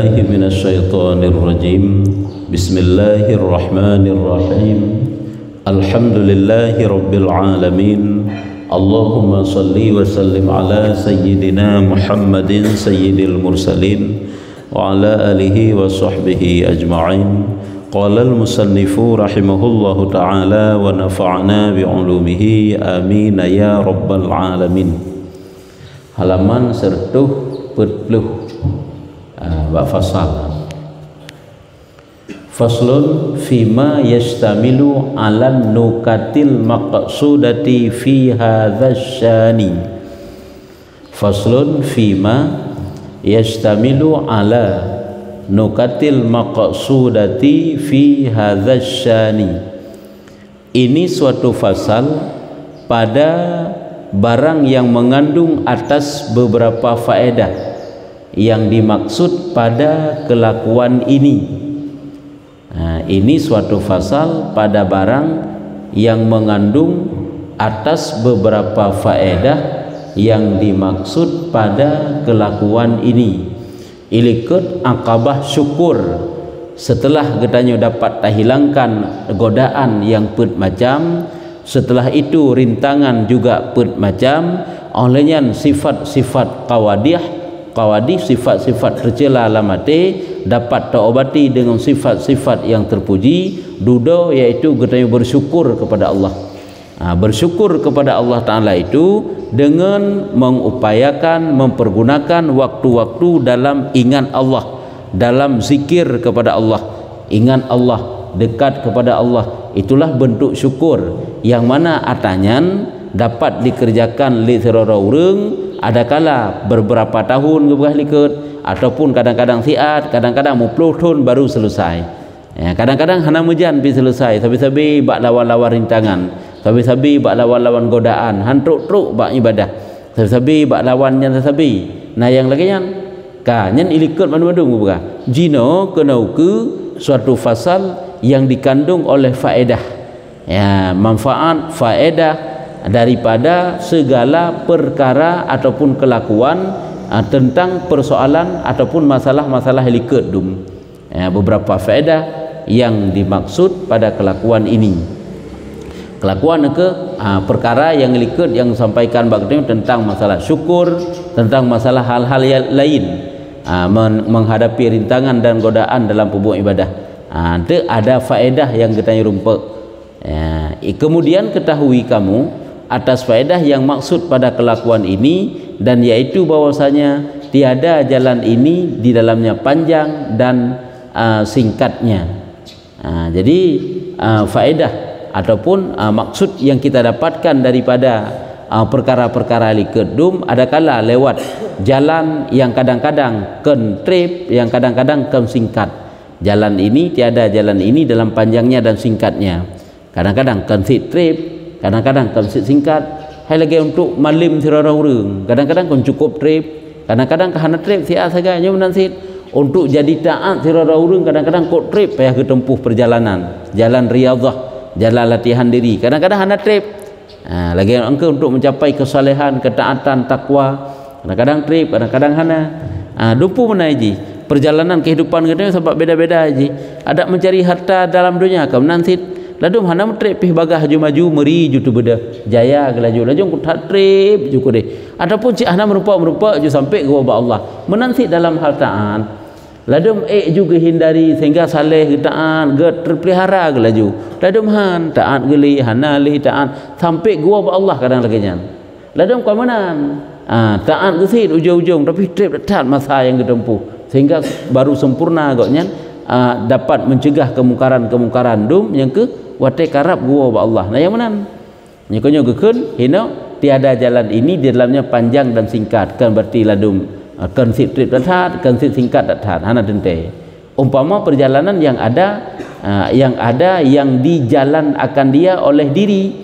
من الشيطان الرجيم بسم الله الرحمن الرحيم الحمد لله رب العالمين اللهم صل وسلم على سيدنا محمد سيد المرسلين وعلى آله وصحبه أجمعين قال المصنف رحمه الله تعالى ونفعنا بعلومه آمين يا رب العالمين. Halaman 140 bab fasal. Faslun fima yastamilu ala nukatil maqsudati fi hadza syani. Faslun fima yastamilu ala nukatil maqsudati fi hadza syani. Ini suatu fasal pada barang yang mengandung atas beberapa faedah yang dimaksud pada kelakuan ini. Ini suatu fasal pada barang yang mengandung atas beberapa faedah yang dimaksud pada kelakuan ini. Ilikut akabah syukur, setelah katanya dapat terhilangkan godaan yang put macam, setelah itu rintangan juga put macam, olehnya sifat-sifat qawadih sifat-sifat tercela alamate dapat terobati dengan sifat-sifat yang terpuji dudo, iaitu katanya bersyukur kepada Allah. Bersyukur kepada Allah Ta'ala itu dengan mengupayakan mempergunakan waktu-waktu dalam ingat Allah, dalam zikir kepada Allah, ingat Allah, dekat kepada Allah. Itulah bentuk syukur yang mana atanyan dapat dikerjakan li serora urang, adakala beberapa tahun kebelah likut, ataupun kadang-kadang siat, kadang-kadang 10 tahun baru selesai. Kadang-kadang hana mujan pi selesai, sabi-sabi bak lawan-lawan rintangan, sabi-sabi bak lawan-lawan godaan, hantruk-truk bak ibadah, sabi-sabi bak lawan yang sabi. Nah yang lagi nyan kanyen ilikut manu-manu buka. Jino kenau ke suatu fasal yang dikandung oleh faedah. Manfaat faedah daripada segala perkara ataupun kelakuan tentang persoalan ataupun masalah-masalah likut dum. Beberapa faedah yang dimaksud pada kelakuan ini. Kelakuan ke perkara yang likut yang disampaikan bagaimananya tentang masalah syukur, tentang masalah hal-hal yang lain, menghadapi rintangan dan godaan dalam perbuatan ibadah. Itu ada faedah yang kita rumput. Kemudian ketahui kamu atas faedah yang maksud pada kelakuan ini, dan yaitu bahwasanya tiada jalan ini di dalamnya panjang dan singkatnya. Jadi faedah ataupun maksud yang kita dapatkan daripada perkara-perkara likedum adakala lewat jalan yang kadang-kadang kentrip, yang kadang-kadang singkat. Jalan ini tiada jalan ini dalam panjangnya dan singkatnya. Kadang-kadang trip, kadang-kadang singkat. Hai lagi untuk malim sirara urang, kadang-kadang cukup trip, kadang-kadang kahana trip sia saganya menansit. Untuk jadi taat sirara urang kadang-kadang kok trip payah ketempuh perjalanan, jalan riyadhah, jalan latihan diri. Kadang-kadang hana trip. Lagi engkau untuk mencapai kesalehan, ketaatan, takwa, kadang-kadang trip, kadang-kadang hana. Dumpu mana ji? Perjalanan kehidupan kita sebab beda-beda ji. Ada mencari harta dalam dunia kau nansit. Ladum hana trip pih bagah maju meri jutu beda jaya gelaju laju ku trip juku deh. Ataupun cik hana merupa ju sampai ke wabah Allah. Menansit dalam hal taat. Ladum juga hindari sehingga saleh taat get terpelihara gelaju. Ladum han taat geli hana li taat sampai ke wabah Allah kadang lagi nyan. Ladum kau menan taat gesit ujung-ujung tapi trip taat masa yang ditempuh sehingga baru sempurna agaknya dapat mencegah kemungkaran-kemungkaran dum yang ke wate karab gua ba Allah. Nah yang menan nyekonyo gekeun hina tiada jalan ini di dalamnya panjang dan singkat, kan berarti ladum kan sitrit dathat, kan singkat dathat hana tente. Umpama perjalanan yang ada yang dijalan akan dia oleh diri,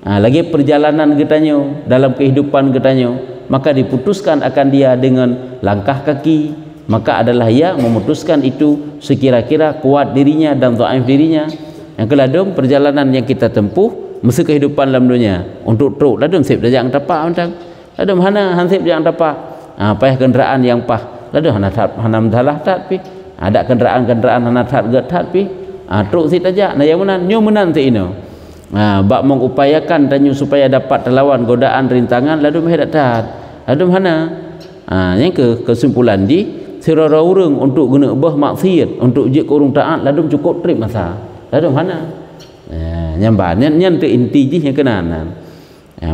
lagi perjalanan getanyo dalam kehidupan getanyo, maka diputuskan akan dia dengan langkah kaki, maka adalah ia memutuskan itu sekira-kira kuat dirinya dan dhaif dirinya. Yang keladum perjalanan yang kita tempuh mesti kehidupan dalam dunia untuk truk ladum sip dah jangan tapak macam ladum hana hansip jangan tapak payah kenderaan yang pah lalu hanam dalah tat pi ada kenderaan hana tat pi truk sit aja na yang menan nyu menan ti ino bak mengupayakan tanyu supaya dapat terlawan godaan rintangan lalu meh tat lalu hana yang kesimpulan di sirara urang untuk guna bah maksiat untuk je kurung taat lalu cukup trip masa lalu hana nyambah nyen tu inti ji yang kenanan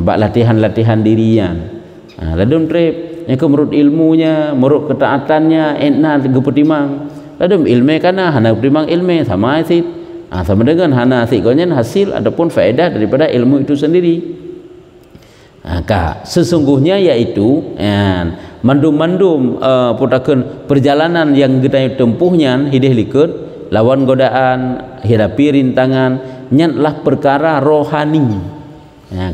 bak latihan dirian lalu trip yang menurut ilmunya menurut ketaatannya enak gepetimang lalu ilmu kana hana petimang ilmu sama sih sama dengan hana sih konyen hasil ataupun faedah daripada ilmu itu sendiri. Sesungguhnya yaitu mandum-mandum putakeun perjalanan yang kita tempuhnya hidih likut lawan godaan hadapi rintangan nyatlah perkara rohani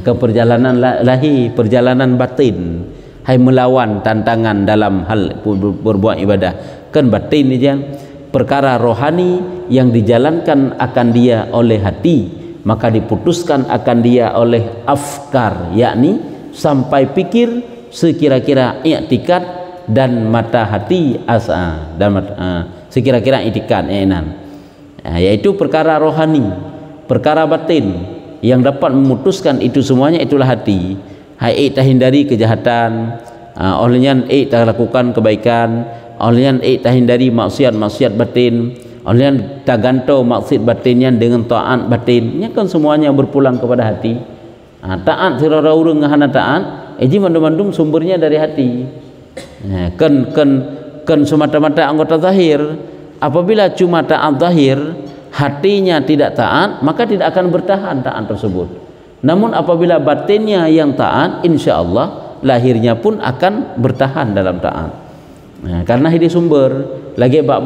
ke perjalanan lahi perjalanan batin hai melawan tantangan dalam hal berbuat ibadah kan batin ni jan perkara rohani yang dijalankan akan dia oleh hati maka diputuskan akan dia oleh afkar yakni sampai pikir sekira-kira i'tikad dan mata hati asa dan sekira-kira i'tikad yaitu perkara rohani perkara batin yang dapat memutuskan itu semuanya itulah hati hai tak hindari kejahatan olehnya tak lakukan kebaikan olehnya tak hindari maksiat batin olehnya tak gantau maksud batinnya dengan taat batinnya kan semuanya berpulang kepada hati taat sirara urang ngahana taat eji mandum-mandum sumbernya dari hati kan semata-mata anggota zahir apabila cuma taat zahir hatinya tidak taat maka tidak akan bertahan taat tersebut namun apabila batinnya yang taat insyaallah lahirnya pun akan bertahan dalam taat karena ini sumber lagi bab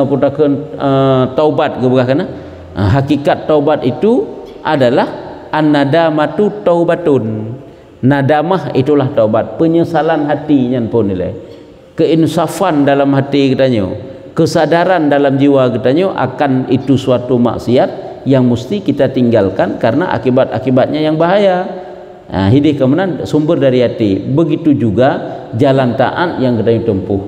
putakeun taubat gebeukana hakikat taubat itu adalah an-nadamatu taubatun nadamah itulah taubat penyesalan hatinya pun nilai keinsafan dalam hati kitanya kesadaran dalam jiwa kitanya akan itu suatu maksiat yang mesti kita tinggalkan karena akibat-akibatnya yang bahaya hidih kemenan sumber dari hati begitu juga jalan taat yang kita tempuh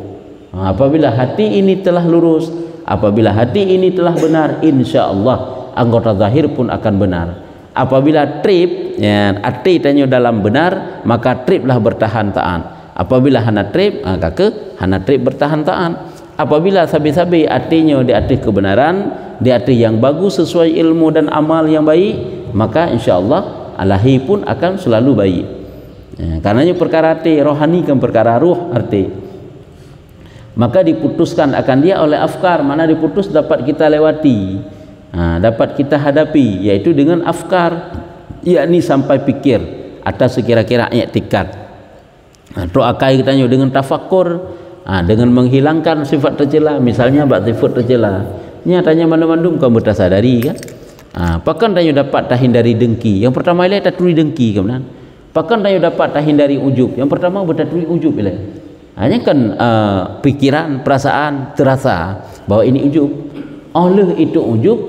apabila hati ini telah lurus apabila hati ini telah benar insyaallah anggota zahir pun akan benar apabila trip hati tanya dalam benar maka triplah bertahan taat apabila hana trip maka hana trip bertahan taat apabila sabi-sabi hatinya di atas kebenaran di atas yang bagus sesuai ilmu dan amal yang baik maka insyaallah alahi pun akan selalu baik karenanya perkara hati rohani kan perkara ruh arti maka diputuskan akan dia oleh afkar mana diputus dapat kita lewati dapat kita hadapi yaitu dengan afkar yakni sampai pikir atas sekira-kira i'tikad doakai kita dengan tafakkur dengan menghilangkan sifat tercela misalnya bab sifat tercela nyatanya mandum-mandum kamu tak sadari kan pakan tayo dapat tahindari dengki yang pertama ialah taturi dengki kemudian pakan tayo dapat tahindari ujub yang pertama bertaturi ujub ialah hanya kan pikiran perasaan terasa bahwa ini ujub oleh itu ujub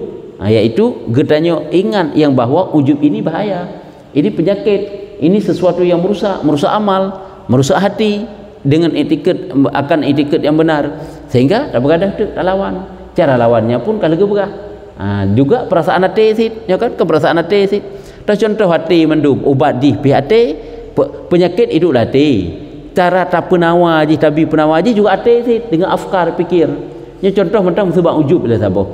yaitu getanya ingat yang bahwa ujub ini bahaya ini penyakit ini sesuatu yang merusak amal merusak hati dengan etiket akan etiket yang benar sehingga tak bergadah tu tak lawan cara lawannya pun kalau geberah juga perasaan hati sit ya kan keperasaan hati sit contoh hati mendum ubat di pihak hati penyakit itu hati cara tak penawa haji tabi penawa haji juga hati sit dengan afkar fikir ya contoh mentang sebab ujub lah sabar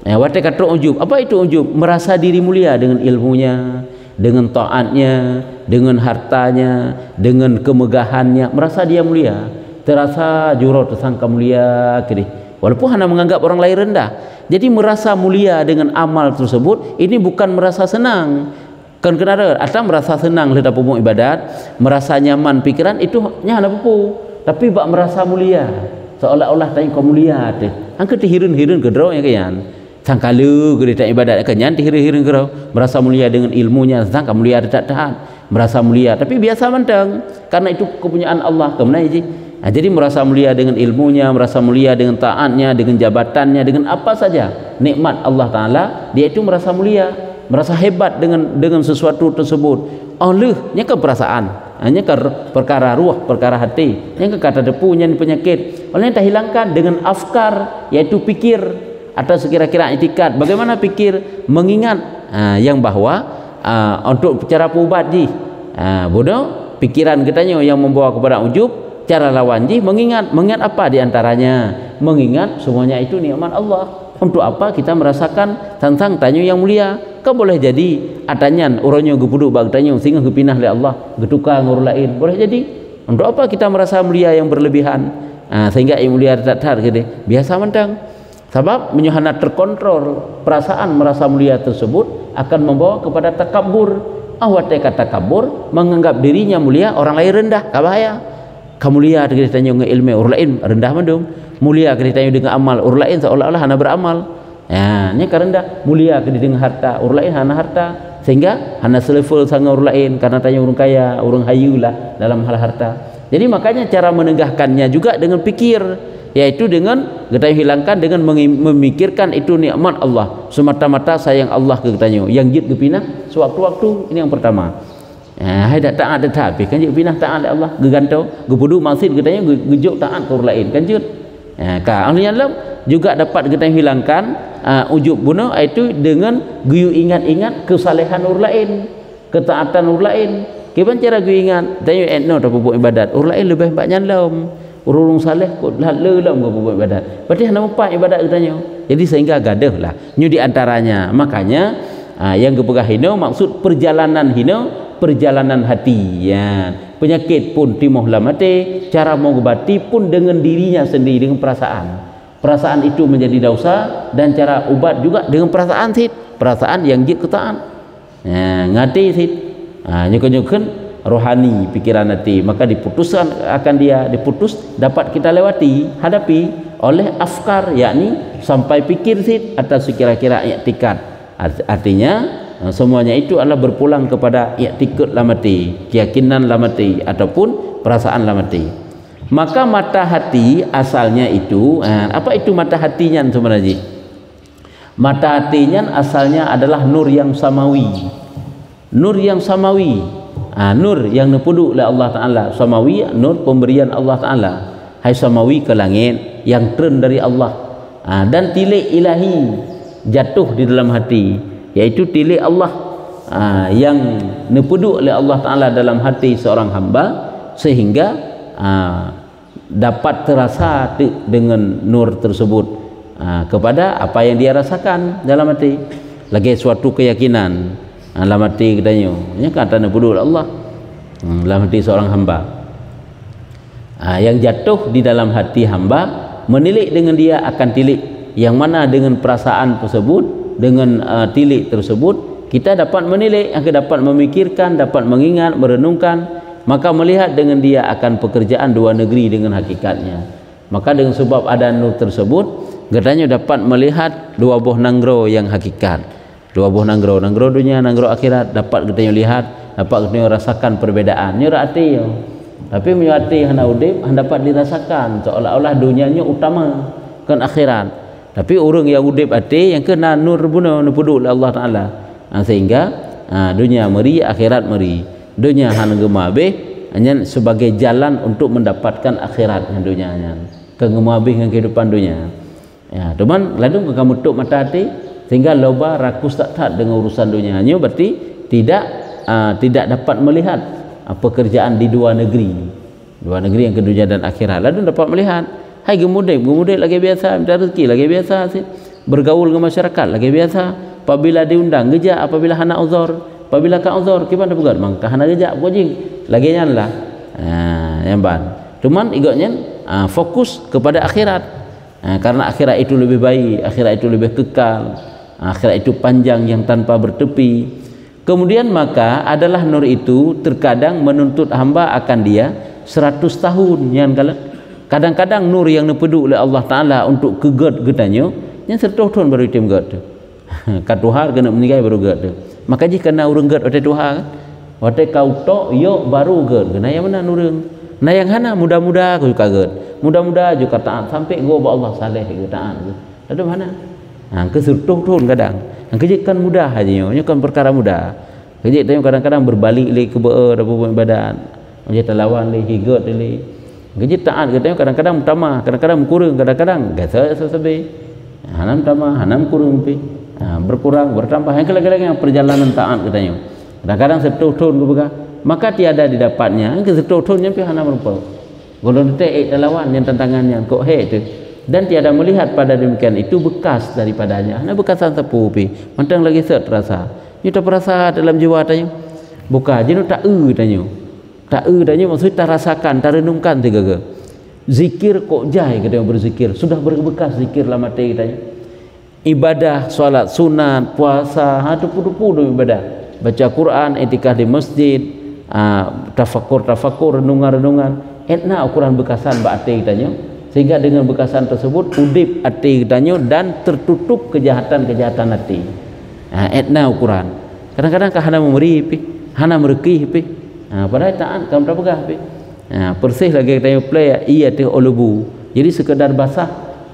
wate kata ujub apa itu ujub merasa diri mulia dengan ilmunya dengan taatnya dengan hartanya dengan kemegahannya merasa dia mulia terasa juro tersangka mulia kiri walaupun hanya menganggap orang lain rendah jadi merasa mulia dengan amal tersebut ini bukan merasa senang kan kenapa atau merasa senang ledak pemuk ibadat merasa nyaman pikiran itu hanya pupu tapi bak merasa mulia seolah-olah tanya kau mulia teh angkat hirun-hirun ke draw ya kian sangkalu ke tak ibadat kenyan hirun-hirun ke draw merasa mulia dengan ilmunya sangka mulia tak tahan merasa mulia tapi biasa mentang karena itu kepunyaan Allah kemenai ji jadi merasa mulia dengan ilmunya merasa mulia dengan taatnya dengan jabatannya dengan apa saja nikmat Allah Ta'ala dia itu merasa mulia merasa hebat dengan sesuatu tersebut olehnya ke perasaan hanya perkara ruh, perkara hati. Yang kata depu yang penyakit. Oleh tak hilangkan dengan afkar, yaitu pikir atau sekira-kira itikad. Bagaimana pikir? Mengingat yang bahwa untuk cara pubat ji. Bodoh pikiran kitanya yang membawa kepada ujub, cara lawan ji mengingat apa di antaranya? Mengingat semuanya itu nikmat Allah. Untuk apa kita merasakan tentang tanyo yang mulia? Kan boleh jadi atanyan orangnya gepuduk bag tanyo sehingga gepinah oleh Allah, getukar ngurus lain. Boleh jadi. Untuk apa kita merasa mulia yang berlebihan? Sehingga yang mulia tak gitu. Biasa mentang. Sebab menyuhana terkontrol perasaan merasa mulia tersebut akan membawa kepada takabur. Awat takabur menganggap dirinya mulia, orang lain rendah. Bahaya. Kamu mulia kita tanya ilmu orang lain rendah mandung. Mulia kita tanya dengan amal orang lain seolah-olah hana beramal. Ini karena mulia kita dengan harta orang lain hana harta, sehingga hana selevel sama orang lain karena tanya orang kaya, orang hayu lah dalam hal harta. Jadi makanya cara menegahkannya juga dengan pikir, yaitu dengan kita hilangkan dengan memikirkan itu nikmat Allah, semata-mata sayang Allah ke kitanya yang jid gepinah sewaktu-waktu. Ini yang pertama. Hai tak ada tapi kan jid pinah taat oleh Allah, gegantau gepudu maksud kitanya gejuk taat ke orang lain kan jid. Ahlinya dalam juga dapat kita hilangkan ujub bunuh itu dengan guyu ingat-ingat kesalehan orang lain, ketaatan orang lain. Gimana cara guyu ingat? Tanya etno tak buat ibadat. Orang lain lebih banyak dalam. Orang saleh kok lalam ke buat ibadat. Berarti hanya empat ibadat katanya. Jadi sehingga gaduh lah. Nyu di antaranya. Makanya yang kepegah hino maksud perjalanan hino, perjalanan hati. Ya. Penyakit pun timuh dalam hati, cara mengobati pun dengan dirinya sendiri, dengan perasaan itu menjadi dosa, dan cara ubat juga dengan perasaan sit, perasaan yang jid ketaan ngati sit, nyukan rohani pikiran hati, maka diputuskan akan dia diputus dapat kita lewati hadapi oleh afkar, yakni sampai pikir sit atau sekira-kira i'tikad. Artinya semuanya itu adalah berpulang kepada i'tikad lamati, keyakinan lamati ataupun perasaan lamati. Maka mata hati asalnya itu apa itu mata hatinya sebenarnya? Mata hatinya asalnya adalah nur yang samawi. Nur yang samawi. Nur yang dipudu oleh Allah Taala. Samawi, nur pemberian Allah Taala. Hai samawi ke langit yang turun dari Allah. Dan tilik ilahi jatuh di dalam hati, yaitu tilik Allah yang dipudu oleh Allah Taala dalam hati seorang hamba, sehingga dapat terasa dengan nur tersebut kepada apa yang dia rasakan dalam hati. Lagi suatu keyakinan dalam hati katanya, ini kata dipudu oleh Allah dalam hati seorang hamba, yang jatuh di dalam hati hamba, menilik dengan dia akan tilik yang mana dengan perasaan tersebut, dengan tilik tersebut kita dapat menilik, akan dapat memikirkan, dapat mengingat, merenungkan, maka melihat dengan dia akan pekerjaan dua negeri dengan hakikatnya. Maka dengan sebab ada nur tersebut, katanya dapat melihat dua buah nanggro yang hakikat, dua buah nanggro dunia, nanggro akhirat, dapat katanya lihat, dapat katanya rasakan perbedaan. Nyurat hati yo, tapi menyuati hana udip, hana dapat dirasakan seolah-olah dunianya utama kan akhirat. Tapi orang yang udip hati yang kena nur bunuh nupudu oleh Allah Taala, sehingga dunia meri, akhirat meri. Dunia hanya gemabeh hanya sebagai jalan untuk mendapatkan akhirat yang dunianya, kegemabeh dengan kehidupan dunia. Ya, teman, lalu kamu tutup mata hati sehingga loba rakus tak dengan urusan dunianya, berarti tidak dapat melihat pekerjaan di dua negeri yang kedunia dan akhirat. Lalu dapat melihat, hai gemudek lagi biasa, minta rezeki lagi biasa, bergaul dengan masyarakat lagi biasa. Apabila diundang geja, apabila hana uzur, apabila ka uzur gimana bukan mangka hana geja bojing lagi nyan lah. Yang ban. Cuman igotnya fokus kepada akhirat. Karena akhirat itu lebih baik, akhirat itu lebih kekal, akhirat itu panjang yang tanpa bertepi. Kemudian maka adalah nur itu terkadang menuntut hamba akan dia 100 tahun yang kadang-kadang nur yang dipedu oleh Allah Taala untuk keget getanya yang 100 tahun baru tim get. Katuhar kena meninggal baru get. Maka jika kena urang get oleh Tuhan, waktu kau tok yo baru get. Kena yang mana nurung? Nah yang hana muda-muda aku juga get. Muda-muda juga taat sampai go ba Allah saleh ke taat. Lalu mana? Ke 100 tahun kadang. Kejikan mudah aja, ini kan perkara mudah. Kejik tanya kadang-kadang berbalik lagi ke ibadat. Dia lawan li higut li. Gaji taat katanya kadang-kadang tamah, kadang-kadang kurang, kadang-kadang gasa sesabe. Hanam tamah, hanam kurang pi. Berkurang, bertambah. Yang kadang-kadang yang perjalanan taat katanya. Kadang-kadang setahun ke bega. Maka tiada didapatnya ke setahunnya pi hanam rupa. Golon teh lawan yang tantangannya kok tu. Dan tiada melihat pada demikian itu bekas daripadanya. Nah bekasan tepu pi. Mantang lagi set rasa. Ni tak perasa dalam jiwa tanya. Buka jenuh tak tanya. Tak tanya maksud tak rasakan, tak renungkan tiga ke. Zikir kok jai katanya berzikir. Sudah berbekas zikir lama teh tanya. Ibadah, solat sunat, puasa, tupu-tupu ibadah. Baca Quran, etikah di masjid, tafakur, renungan. Etna ukuran bekasan ba ate tanya. Sehingga dengan bekasan tersebut udip hati kitanya dan tertutup kejahatan-kejahatan hati. Etna ukuran. Kadang-kadang hana memberi pi, hana merekih pi. Padahal taat kamu tak pegah pi. Persih lagi kita play iya teh olubu. Jadi sekedar basah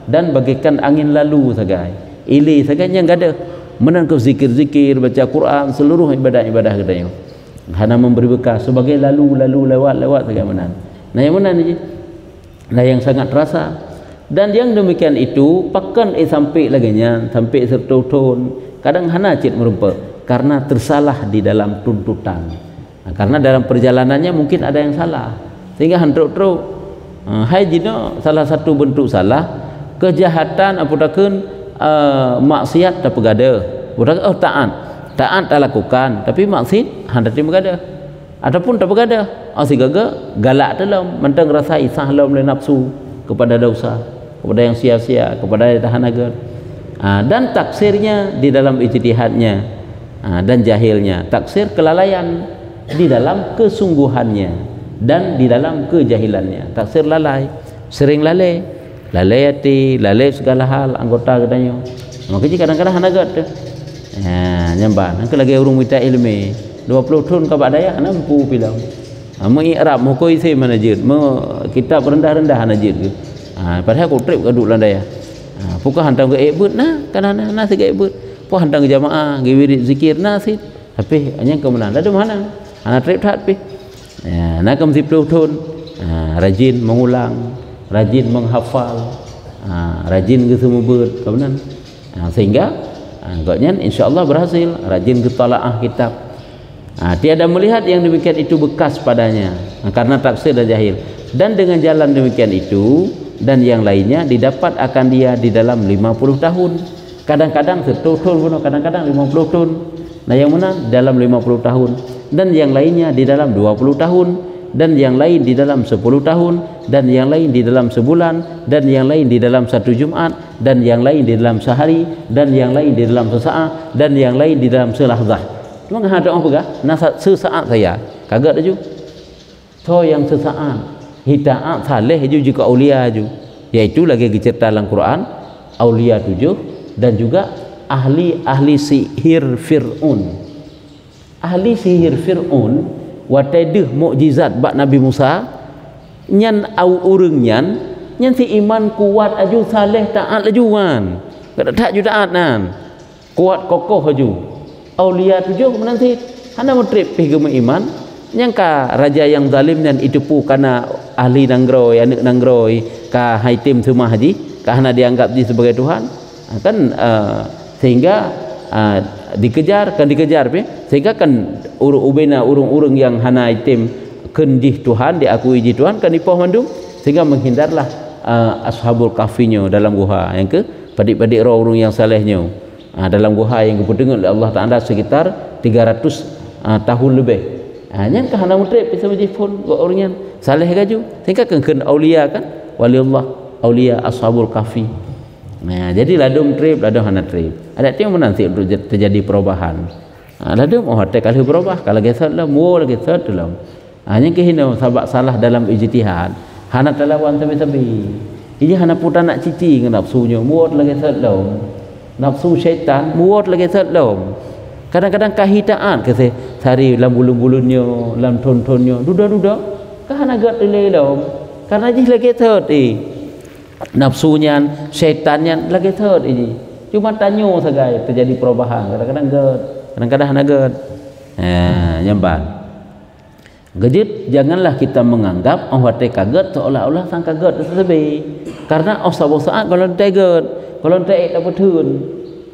dan bagaikan angin lalu sagai. Ili saganya enggak ada. Menang ke zikir-zikir, baca Quran, seluruh ibadah-ibadah katanya. Hana memberi bekas sebagai lalu lewat sagai menang. Nah yang mana ni? Nah yang sangat terasa. Dan yang demikian itu pakan sampai laginya sampai sertutun kadang hana cit merupa karena tersalah di dalam tuntutan. Karena dalam perjalanannya mungkin ada yang salah sehingga hantruk-truk hai jino salah satu bentuk salah kejahatan aputakeun maksiat tak pegada. Budak taat tak lakukan tapi maksiat handati megada. Adapun tak pegada si gaga galak dalam mentang rasa isah dalam nafsu kepada dosa, kepada yang sia-sia, kepada yang tahan agar. Dan taksirnya di dalam ijtihadnya dan jahilnya, taksir kelalaian di dalam kesungguhannya dan di dalam kejahilannya. Taksir lalai, sering lalai hati, lalai segala hal anggota katanya. Makanya kadang-kadang hanagat tu. Nyamban, angka lagi urung minta ilmu 20 tahun ke badaya nampu pilau. Mengikrab mukoi se manajir, kitab rendah-rendah anajir ke. Padahal aku trip kaduk landaya. Pukah hantam ke ebut nah, kanana nah se ke ebut. Pu hantam ke jamaah, ge wirid zikir nah sit. Tapi hanya ke mana? Ada mana? Ana trip that pi. Nah kam 10 tahun. Rajin mengulang, rajin menghafal, rajin ke semua ke mana? Sehingga agaknya insyaallah berhasil, rajin ke talaah kitab. Tiada melihat yang demikian itu bekas padanya karena taksir dan jahil. Dan dengan jalan demikian itu dan yang lainnya didapat akan dia di dalam 50 tahun. Kadang-kadang 1 tahun pun, kadang-kadang 50 tahun. Nah yang mana dalam 50 tahun dan yang lainnya di dalam 20 tahun dan yang lain di dalam 10 tahun dan yang lain di dalam sebulan dan yang lain di dalam 1 Jumat dan yang lain di dalam sehari dan yang lain di dalam sesaat dan yang lain di dalam selahzah. Cuma ada orang pegah nasa sesaat saya kagak aju. So yang sesaat hitaat saleh aju juga aulia aju. Yaitu lagi cerita dalam Quran aulia 7 dan juga ahli sihir Fir'aun. Ahli sihir Fir'aun wataiduh mukjizat bak Nabi Musa nyan au urang nyan si iman kuat aju saleh taat ajuan. Kada tak ju taat nan. Kuat kokoh aju. Aulia 7 menanti hana mutrip pi gema iman nyangka raja yang zalim dan itu pu kana ahli nangroi anak nangroi ka haitim semua haji ka hana dianggap dia sebagai Tuhan kan sehingga dikejar pi sehingga kan ubena urung-urung yang hana haitim kendih Tuhan diakui ji Tuhan kan dipoh mandum sehingga menghindarlah ashabul kahfinyo dalam guha yang ke padik-padik roh urung yang salehnya dalam guha yang kepentingan oleh Allah Ta'ala sekitar 300 tahun lebih. Nyan ka hana mutrip bisa majifun go orangnya saleh gaju sehingga keun aulia kan waliullah aulia ashabul kahfi. Nah jadi ladum trip ladum hana trip ada yang menanti untuk terjadi perubahan. Ladum hate kali berubah kalau gesat lah mu lagi gesat dalam hanya kehina sabak salah dalam ijtihad hana talawan sabi-sabi ini hana putan nak cici dengan nafsunya muat lagi gesat dalam nafsu syaitan muat lagi sedom. Kadang-kadang kahitaan ke sari lam bulu-bulunnya lam ton-tonnya duda-duda kan agak delay dom karena ji lagi third nafsunya syaitannya lagi third ini cuma tanyo sagai terjadi perubahan kadang-kadang gerd kadang-kadang hana gerd nyamban Gejit, janganlah kita menganggap orang hati kaget seolah-olah sang kaget tersebut. Karena osah saat kalau teget, kalau teget apa tun.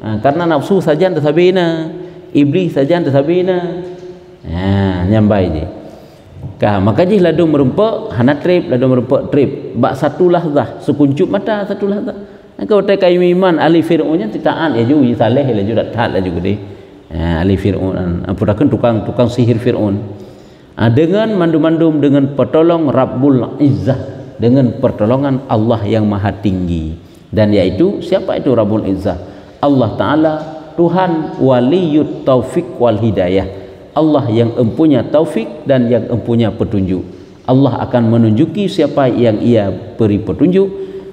Karena nafsu saja tersabina, iblis saja tersabina. Nyambai je. Maka je ladu merempak hana trip, ladu merempak trip. Bak satu lahzah, sekuncup mata satu lahzah. Kalau tak kayu iman ahli Fir'aunnya titaan ya ju saleh la ju dak tat la ju gede. Ahli Fir'aun apa tukang sihir Fir'aun. Dengan mandum-mandum dengan pertolong Rabbul Izzah, dengan pertolongan Allah yang maha tinggi. Dan yaitu siapa itu Rabbul Izzah? Allah Ta'ala Tuhan waliyut taufik wal hidayah, Allah yang empunya taufik dan yang empunya petunjuk. Allah akan menunjuki siapa yang ia beri petunjuk,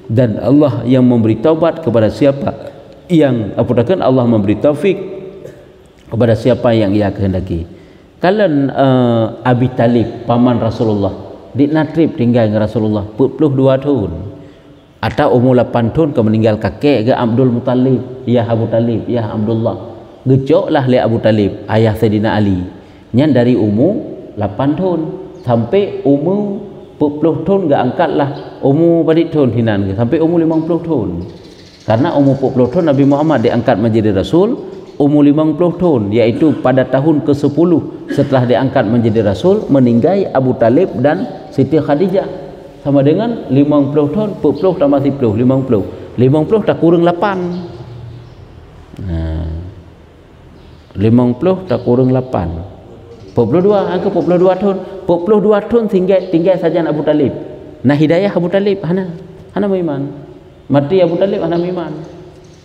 dan Allah yang memberi taubat kepada siapa yang Allah memberi taufik kepada siapa yang ia kehendaki. Kalian Abi Talib paman Rasulullah di natrib tinggal dengan Rasulullah 42 tahun atau umur 8 tahun ke meninggal kakek ke Abdul Muttalib, ya Abu Talib, ya Abdullah. Gejoklah le Abu Talib ayah Sayyidina Ali nyan dari umur 8 tahun sampai umur 40 tahun gak angkatlah umur pada tahun hinan sampai umur 50 tahun. Karena umur 40 tahun Nabi Muhammad diangkat menjadi Rasul, umur 50 tahun yaitu pada tahun ke-10 setelah diangkat menjadi Rasul meninggal Abu Talib dan Siti Khadijah. Sama dengan 50 tahun 40 tambah 10 50 tak kurang 8. 50 tak kurang 8 42 angka 42 tahun 42 tahun tinggal saja Abu Talib. Nah hidayah Abu Talib hana iman, mati Abu Talib hana iman.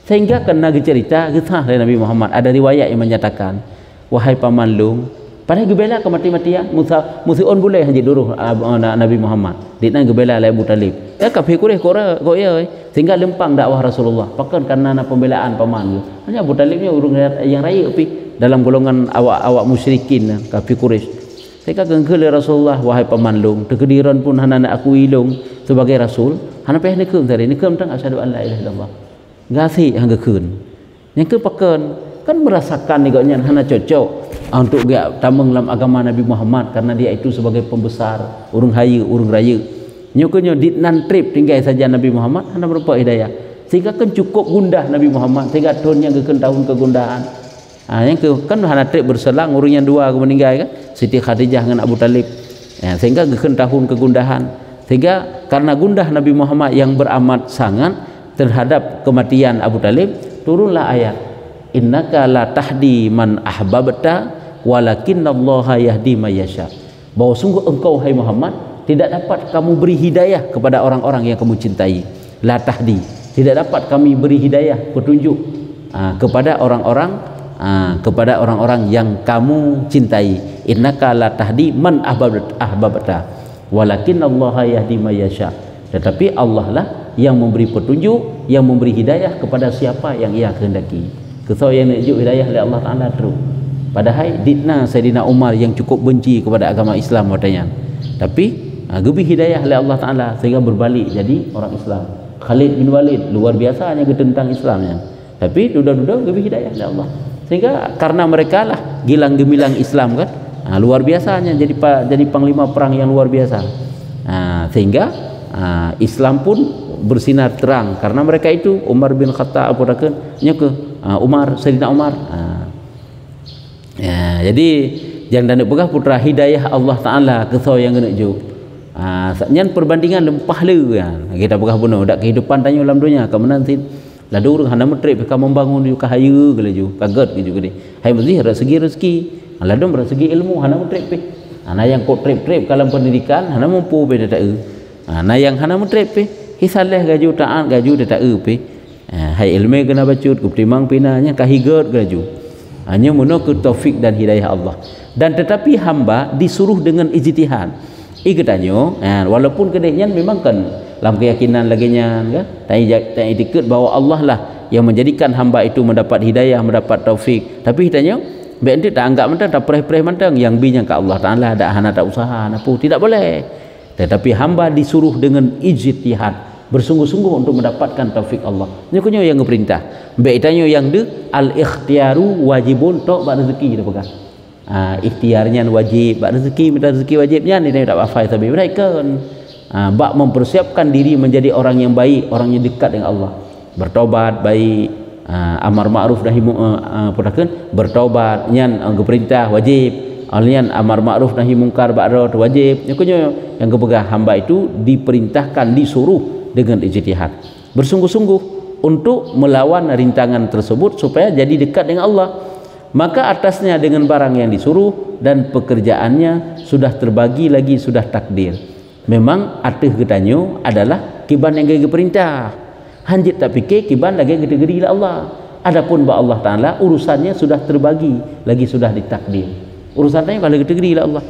Sehingga kena cerita kisah dari Nabi Muhammad, ada riwayat yang menyatakan, wahai paman lung, pada gebela ke mati-matian musuhun boleh haji duruh Nabi Muhammad ditang gebela oleh Abu Talib ya kafir Quraisy kok ya sehingga lempang dakwah Rasulullah pakan karena pembelaan paman hanya Abu Talibnya urung yang raya tapi dalam golongan awak musyrikin kafir Quraisy. Sehingga kengkele Rasulullah, wahai paman lung, tekediran pun hana aku ilung sebagai rasul hana peh nekem tadi nekem tang asyhadu an la ilaha illallah gasi hangga keun yang ke pakan kan merasakan negaknya hana cocok untuk dia tameng dalam agama Nabi Muhammad karena dia itu sebagai pembesar urung haya urung raya nyokonyo ditnan trip tinggal saja Nabi Muhammad hana berupa hidayah sehingga kan cukup gundah Nabi Muhammad sehingga tahun yang keun tahun kegundahan. Yang ke kan hana trip berselang urung yang dua meninggal kan Siti Khadijah dengan Abu Talib sehingga keun tahun kegundahan sehingga karena gundah Nabi Muhammad yang beramat sangat terhadap kematian Abu Talib turunlah ayat innaka la tahdi man ahbabta walakinallaha yahdi may yasha, bahwa sungguh engkau hai Muhammad tidak dapat kamu beri hidayah kepada orang-orang yang kamu cintai. La tahdi, tidak dapat kami beri hidayah petunjuk kepada orang-orang yang kamu cintai. Innaka la tahdi man ahbabta walakinallaha yahdi may yasha, tetapi Allah lah yang memberi petunjuk, yang memberi hidayah kepada siapa yang ia kehendaki. Kesau yang dijuk hidayah oleh Allah Ta'ala terus. Padahal ditna Sayyidina Umar yang cukup benci kepada agama Islam katanya. Tapi gebi hidayah oleh Allah Ta'ala sehingga berbalik jadi orang Islam. Khalid bin Walid luar biasa hanya tentang Islamnya. Tapi duda-duda gebi hidayah oleh Allah. Sehingga karena mereka lah gilang gemilang Islam kan. Luar biasanya jadi panglima perang yang luar biasa. Sehingga Islam pun bersinar terang karena mereka itu Umar bin Khattab Umar Sayyidina Umar. Jadi jangan dan pegah putra hidayah Allah Taala kesau yang kena juk. Nyan perbandingan lempah le kan. Kita pegah bunuh dak kehidupan tanya dalam dunia kemenan sin. Ladu urang hana metrip ka membangun juk kahaya gelaju kaget gitu gede. Hai mesti ada segi rezeki. Ladu bersegi ilmu hana metrip. Ana yang kok trip-trip dalam pendidikan hana mampu beda tak. Nah yang hana metrip hisaleh gaju taat gaju tak pe. Hai ilmu kena bacut kuptimang pinanya kahigot gaju. Hanya menuh ke taufik dan hidayah Allah. Dan tetapi hamba disuruh dengan ijtihad. Ikatanyo walaupun kedeknya memang kan dalam keyakinan laginya kan tak ikut bahwa Allah lah yang menjadikan hamba itu mendapat hidayah, mendapat taufik. Tapi hitanya bendi tak anggap mentang tak pereh-pereh mentang yang binya ke Allah Taala ada hana tak usaha hana pun tidak boleh. Tetapi hamba disuruh dengan ijtihad, bersungguh-sungguh untuk mendapatkan taufik Allah. Nyokonyo yang perintah. Mbak itanyo yang de al ikhtiaru wajibun tok bak rezeki kita pegang. ikhtiarnya wajib, bak rezeki minta rezeki wajibnya ni tak hafal tapi mereka bak mempersiapkan diri menjadi orang yang baik, orang yang dekat dengan Allah, bertobat baik, amar ma'ruf nahi munkar, bertobat nyan perintah wajib, alian amar ma'ruf nahi munkar ba'da wajib. Yang kepegang hamba itu diperintahkan, disuruh dengan ijtihad, bersungguh-sungguh untuk melawan rintangan tersebut supaya jadi dekat dengan Allah. Maka atasnya dengan barang yang disuruh dan pekerjaannya sudah terbagi lagi, sudah takdir. Memang atih getanyo adalah kiban yang gaya perintah. Hanjit tak fikir kiban lagi gede-gede lah Allah. Adapun ba Allah Taala urusannya sudah terbagi lagi, sudah ditakdir. Urusannya kalau gede-gede lah Allah.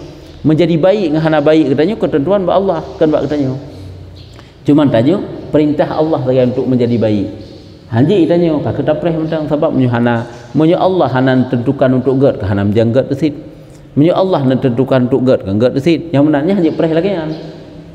Menjadi baik ngahana baik getanyo ketentuan ba Allah kan ba getanyo. Cuman tanyo perintah Allah saja untuk menjadi baik. Hanjit tanyo ka ketapreh mentang sebab menyuhana menyo Allah hanan tentukan untuk gad ke hanam janggat desit. Menyo Allah nan tentukan untuk gad kan gad desit. Yang menanya hanjit preh lagi kan.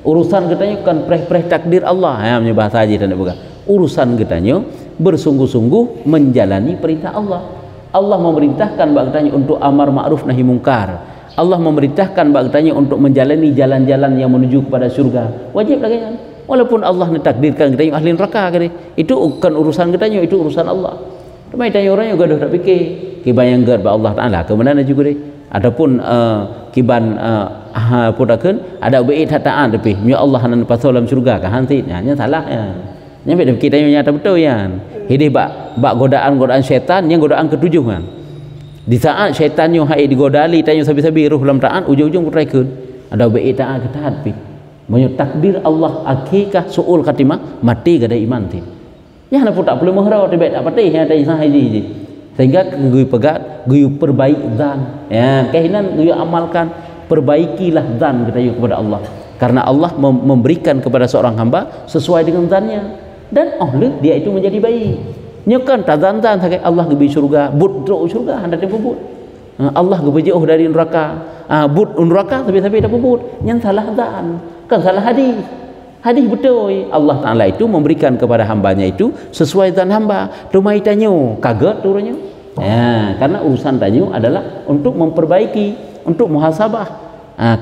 Urusan getanyo kan preh-preh takdir Allah. Menyo bahasa aja tak buka. Urusan getanyo bersungguh-sungguh menjalani perintah Allah. Allah memerintahkan bak getanyo untuk amar ma'ruf nahi mungkar. Allah memerintahkan bak getanyo untuk menjalani jalan-jalan yang menuju kepada surga. Wajib lagi kan. Walaupun Allah mentakdirkan getanyo ahli neraka kali. Itu bukan urusan getanyo, itu urusan Allah. Cuma tanya orang yang gaduh tak fikir kiban yang gad ba Allah Taala ke mana juga deh. Adapun kiban putakeun ada baik taat tapi ya Allah hanan pasal dalam surga ka hantit nya salah ya. Nya dak fikir tanya nyata betul ya. Hidih bak godaan syaitan yang godaan ketujuh kan. Di saat syaitan yo hai digodali tanya sabi-sabi ruh dalam taat ujung-ujung putraikeun ada baik taat ke taat pi. Menyo takdir Allah akikah suul khatimah mati gada iman ti. Ya nak pun tak perlu menghirau tiba tak patih ya dari sana je. Sehingga guyu pegat, guyu perbaik zan. Ya, kehinan guyu amalkan, perbaikilah zan kita kepada Allah. Karena Allah memberikan kepada seorang hamba sesuai dengan zannya dan oleh dia itu menjadi baik. Nyokan tazan-zan sakai Allah gebi surga, but drok surga hendak dipubut. Allah gebi jauh dari neraka. But neraka tapi tak pubut. Yang salah zan, kan salah hadis. Hadis betul Allah Ta'ala itu memberikan kepada hambanya itu sesuai zan hamba. Rumai tanyo kaget turunnya ya, karena urusan tanyo adalah untuk memperbaiki, untuk muhasabah.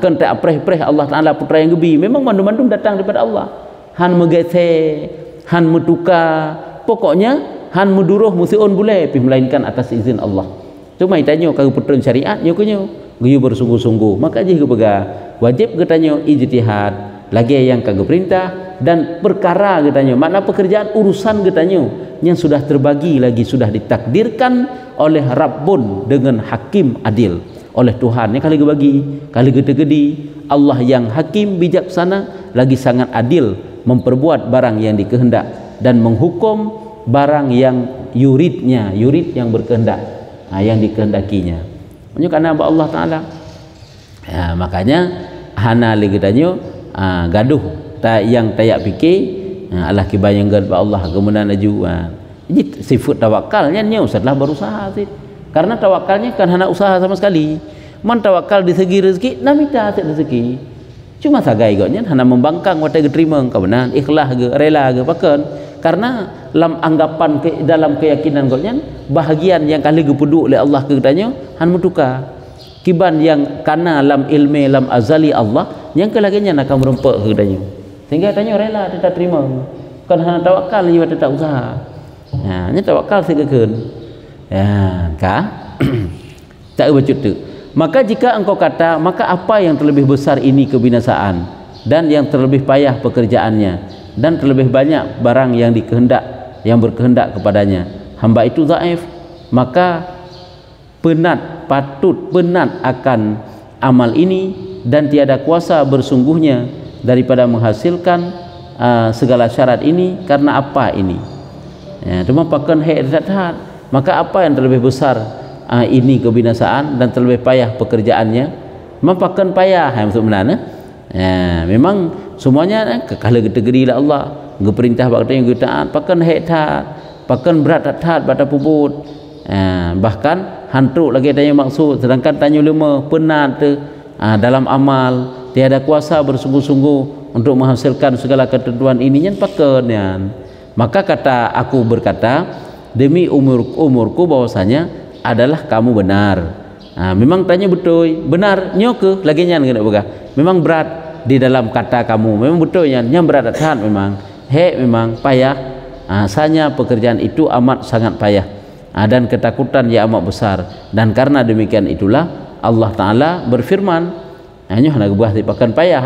Kan tak preh-preh Allah Ta'ala putra yang gebi memang mandum-mandum datang daripada Allah. Han megese, han metuka, pokoknya han meduruh musiun boleh tapi melainkan atas izin Allah. Cuma tanyo kalau putra syariat nyo kunyo guyu bersungguh-sungguh maka je kepega wajib getanyo ijtihad lagi yang kagak perintah dan perkara getanyo makna pekerjaan urusan getanyo yang sudah terbagi lagi sudah ditakdirkan oleh Rabbun dengan hakim adil oleh Tuhan yang kali bagi kali gede-gede Allah yang hakim bijaksana lagi sangat adil memperbuat barang yang dikehendak dan menghukum barang yang yurid yang berkehendak yang dikehendakinya karena Allah Ta'ala ya, makanya hana lagi getanyo gaduh yang tayak fikir Allah kibayang gad ba Allah kemudian aju jadi sifat tawakalnya nyo setelah berusaha sih karena tawakalnya kan hana usaha sama sekali man tawakal di segi rezeki namita rezeki cuma sagai gotnya hana membangkang wate terima kebenaran ikhlas ge rela ge paken karena dalam anggapan dalam keyakinan gotnya bahagian yang kali gepeduk oleh Allah ke katanya han mutuka kiban yang kana lam ilmi lam azali Allah yang kelaginya nak merempak ke katanya sehingga tanya rela dia tak terima kan hana tawakal dia tak usaha nya tawakal segekeun ya ka tak bacut tu. Maka jika engkau kata maka apa yang terlebih besar ini kebinasaan dan yang terlebih payah pekerjaannya dan terlebih banyak barang yang berkehendak kepadanya hamba itu dhaif maka patut penat akan amal ini dan tiada kuasa bersungguhnya daripada menghasilkan segala syarat ini karena apa ini ya cuma pakan hedat maka apa yang terlebih besar ini kebinasaan dan terlebih payah pekerjaannya mempakan payah maksud mana ya memang semuanya kalau kita lah Allah geperintah bakta yang kita taat pakan hedat pakan berat taat pada puput bahkan hantu lagi tanya maksud sedangkan tanya lima penat dalam amal tiada kuasa bersungguh-sungguh untuk menghasilkan segala ketentuan ini yang pakan maka aku berkata demi umurku bahwasanya adalah kamu benar Memang tanya betul benar nyoke lagi nyan kena begah memang berat di dalam kata kamu memang betul nyan berat sangat memang memang payah sanya pekerjaan itu amat sangat payah dan ketakutan yang amat besar dan karena demikian itulah Allah Ta'ala berfirman nyoh nak buah tipakan payah